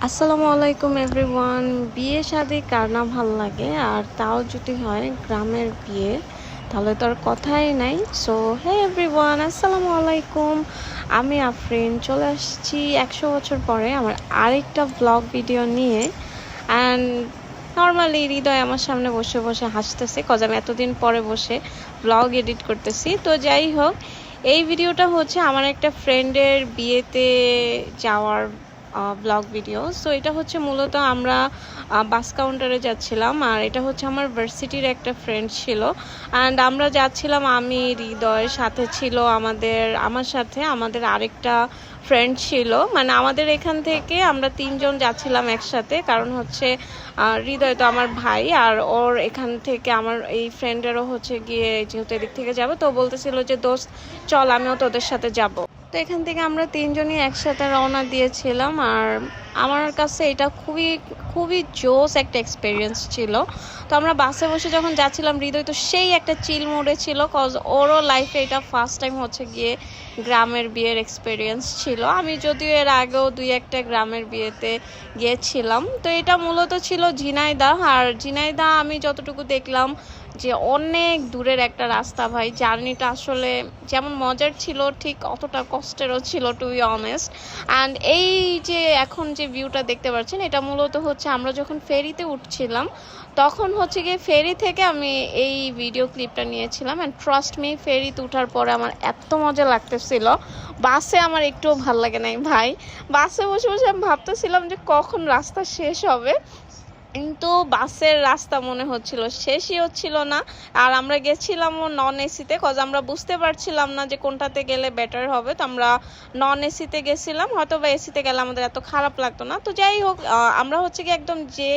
আসসালামু আলাইকুম এভরিওয়ান। বিয়ে শাদী কার না ভাল লাগে, আর তাও যদি হয় গ্রামের বিয়ে, তাহলে তো আর কথাই নাই। সো হে এভরিওয়ান, আসসালামু আলাইকুম। আমি আফরিন চলে আসছি 100 বছর পরে আমার আরেকটা ব্লগ ভিডিও নিয়ে। অ্যান্ড নর্মালি হৃদয় আমার সামনে বসে বসে হাসতেছে, কজ আমি এতদিন পরে বসে ব্লগ এডিট করতেছি। তো যাই হোক, এই ভিডিওটা হচ্ছে আমার একটা ফ্রেন্ডের বিয়েতে যাওয়ার ব্লগ ভিডিও। সো এটা হচ্ছে মূলত আমরা বাস কাউন্টারে যাচ্ছিলাম, আর এটা হচ্ছে আমার ভার্সিটির একটা ফ্রেন্ড ছিল। অ্যান্ড আমরা যাচ্ছিলাম, আমি হৃদয়, সাথে ছিল আমার সাথে আমাদের আরেকটা ফ্রেন্ড ছিল। মানে আমাদের এখান থেকে আমরা তিনজন যাচ্ছিলাম একসাথে, কারণ হচ্ছে হৃদয় তো আমার ভাই, আর ওর এখান থেকে আমার এই ফ্রেন্ডেরও হচ্ছে গিয়ে যেহেতু এদিক থেকে যাবে, তো বলতেছিল যে দোস্ত চল আমিও তোদের সাথে যাব। তো এখান থেকে আমরা তিনজনই একসাথে রওনা দিয়েছিলাম, আর আমার কাছে এটা খুবই খুবই জোস একটা এক্সপিরিয়েন্স ছিল। তো আমরা বাসে বসে যখন যাচ্ছিলাম, হৃদয় তো সেই একটা চিল মোডে ছিল, কজ ওরও লাইফে এটা ফার্স্ট টাইম হচ্ছে গিয়ে গ্রামের বিয়ের এক্সপিরিয়েন্স ছিল। আমি যদিও এর আগেও দুই একটা গ্রামের বিয়েতে গিয়েছিলাম। তো এটা মূলত ছিল ঝিনাইদহ, আর ঝিনাইদহ আমি যতটুকু দেখলাম যে অনেক দূরের একটা রাস্তা ভাই। জার্নিটা আসলে যেমন মজার ছিল ঠিক অতটা কষ্টেরও ছিল, টু বি অনেস্ট। অ্যান্ড এই যে এখন যে ভিউটা দেখতে পাচ্ছেন, এটা মূলত হচ্ছে আমরা যখন ফেরিতে উঠছিলাম, তখন হচ্ছে গিয়ে ফেরি থেকে আমি এই ভিডিও ক্লিপটা নিয়েছিলাম। অ্যান্ড ট্রাস্ট মি, ফেরিতে উঠার পরে আমার এত মজা লাগতেছিল। বাসে আমার একটুও ভাল লাগে নাই ভাই। বাসে বসে বসে আমি ভাবতেছিলাম যে কখন রাস্তা শেষ হবে, কিন্তু বাসের রাস্তা মনে হচ্ছিল শেষই হচ্ছিল না। আর আমরা গেছিলামও নন এসিতে, কজ আমরা বুঝতে পারছিলাম না যে কোনটাতে গেলে বেটার হবে। তো আমরা নন এসিতে গেছিলাম, হয়তো বা এসিতে গেলে আমাদের এত খারাপ লাগতো না। তো যাই হোক, আমরা হচ্ছে কি একদম যে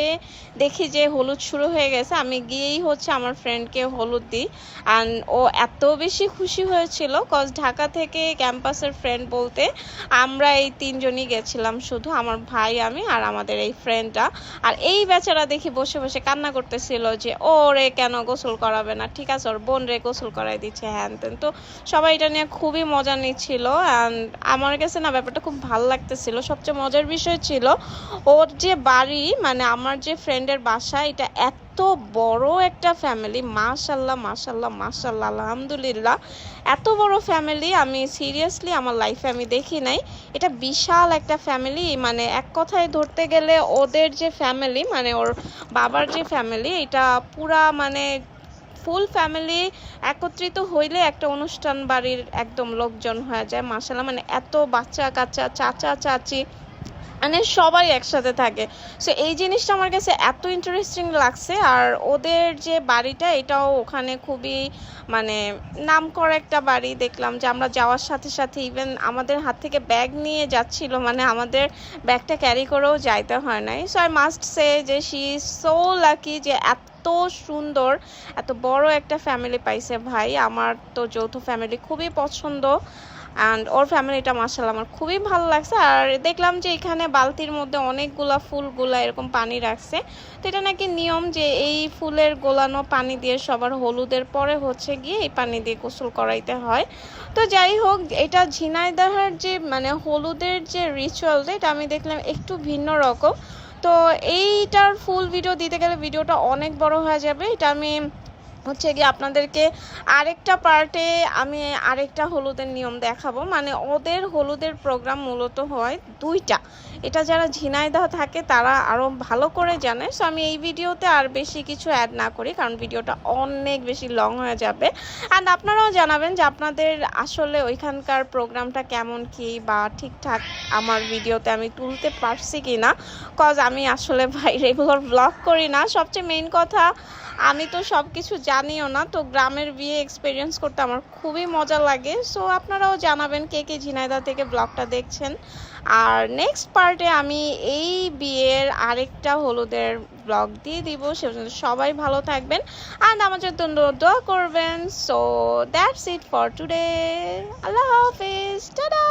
দেখি যে হলুদ শুরু হয়ে গেছে, আমি গিয়েই হচ্ছে আমার ফ্রেন্ডকে হলুদ দিই। অ্যান্ড ও এত বেশি খুশি হয়েছিল, কজ ঢাকা থেকে ক্যাম্পাসের ফ্রেন্ড বলতে আমরা এই তিনজনই গেছিলাম, শুধু আমার ভাই, আমি আর আমাদের এই ফ্রেন্ডটা। আর এই বেচারা দেখি বসে বসে কান্না করতেছিল যে ওরে কেন গোসল করাবে না, ঠিক আছে ওর বোন রে গোসল করাই দিচ্ছে হ্যান তেন। তো সবাই এটা নিয়ে খুবই মজা নিচ্ছিল। অ্যান্ড আমার কাছে না ব্যাপারটা খুব ভালো লাগতেছিল। সবচেয়ে মজার বিষয় ছিল ওর যে বাড়ি, মানে আমার যে ফ্রেন্ডের বাসা, এটা এত বড় একটা ফ্যামিলি, মাশাল্লাহ মাশাল্লাহ মাশাল্লাহ আলহামদুলিল্লাহ। এত বড় ফ্যামিলি আমি সিরিয়াসলি আমার লাইফে আমি দেখি নাই। এটা বিশাল একটা ফ্যামিলি, মানে এক কথায় ধরতে গেলে ওদের যে ফ্যামিলি, মানে ওর বাবার যে ফ্যামিলি, এটা পুরা মানে ফুল ফ্যামিলি একত্রিত হইলে একটা অনুষ্ঠান বাড়ির একদম লোকজন হয়ে যায় মাশাল্লাহ। মানে এত বাচ্চা কাচ্চা, চাচা চাচি, মানে সবাই একসাথে থাকে। সো এই জিনিসটা আমার কাছে এত ইন্টারেস্টিং লাগছে। আর ওদের যে বাড়িটা, এটাও ওখানে খুবই মানে নামকরা একটা বাড়ি। দেখলাম যে আমরা যাওয়ার সাথে সাথে ইভেন আমাদের হাত থেকে ব্যাগ নিয়ে যাচ্ছিল, মানে আমাদের ব্যাগটা ক্যারি করেও যাইতে হয় নাই। সো আই মাস্ট সে যে শি ইজ সো লাকি যে এত সুন্দর এত বড় একটা ফ্যামিলি পাইছে ভাই। আমার তো যৌথ ফ্যামিলি খুবই পছন্দ, অ্যান্ড ওর ফ্যামিলিটা মাশাআল্লাহ আমার খুবই ভালো লাগছে। আর দেখলাম যে এখানে বালতির মধ্যে অনেকগুলা ফুলগুলা এরকম পানি রাখছে। তো এটা নাকি নিয়ম যে এই ফুলের গোলানো পানি দিয়ে সবার হলুদের পরে হচ্ছে গিয়ে এই পানি দিয়ে গোসল করাইতে হয়। তো যাই হোক, এটা ঝিনাইদহের যে মানে হলুদের যে রিচুয়ালটা, এটা আমি দেখলাম একটু ভিন্ন রকম। তো এইটার ফুল ভিডিও দিতে গেলে ভিডিওটা অনেক বড় হয়ে যাবে। এটা আমি হচ্ছে গিয়ে আপনাদেরকে আরেকটা পার্টে আমি আরেকটা হলুদের নিয়ম দেখাবো। মানে ওদের হলুদের প্রোগ্রাম মূলত হয় দুইটা। এটা যারা ঝিনাইদহ থাকে তারা আরও ভালো করে জানে। সো আমি এই ভিডিওতে আর বেশি কিছু অ্যাড না করি, কারণ ভিডিওটা অনেক বেশি লং হয়ে যাবে। অ্যান্ড আপনারাও জানাবেন যে আপনাদের আসলে ওইখানকার প্রোগ্রামটা কেমন কি, বা ঠিকঠাক আমার ভিডিওতে আমি তুলতে পারছি কি না, কজ আমি আসলে ভাই রেগুলার ব্লগ করি না। সবচেয়ে মেইন কথা, আমি তো সব কিছু জানিও না। তো গ্রামের বিয়ে এক্সপিরিয়েন্স করতে আমার খুবই মজা লাগে। সো আপনারাও জানাবেন কে কে ঝিনাইদহ থেকে ব্লগটা দেখছেন। আর নেক্সট পার্টে আমি এই বিয়ের আরেকটা হলুদের ব্লগ দিয়ে দিব। সে পর্যন্ত সবাই ভালো থাকবেন আর আমাদের জন্য দোয়া করবেন। So that's it for today. Allah Hafiz, tata.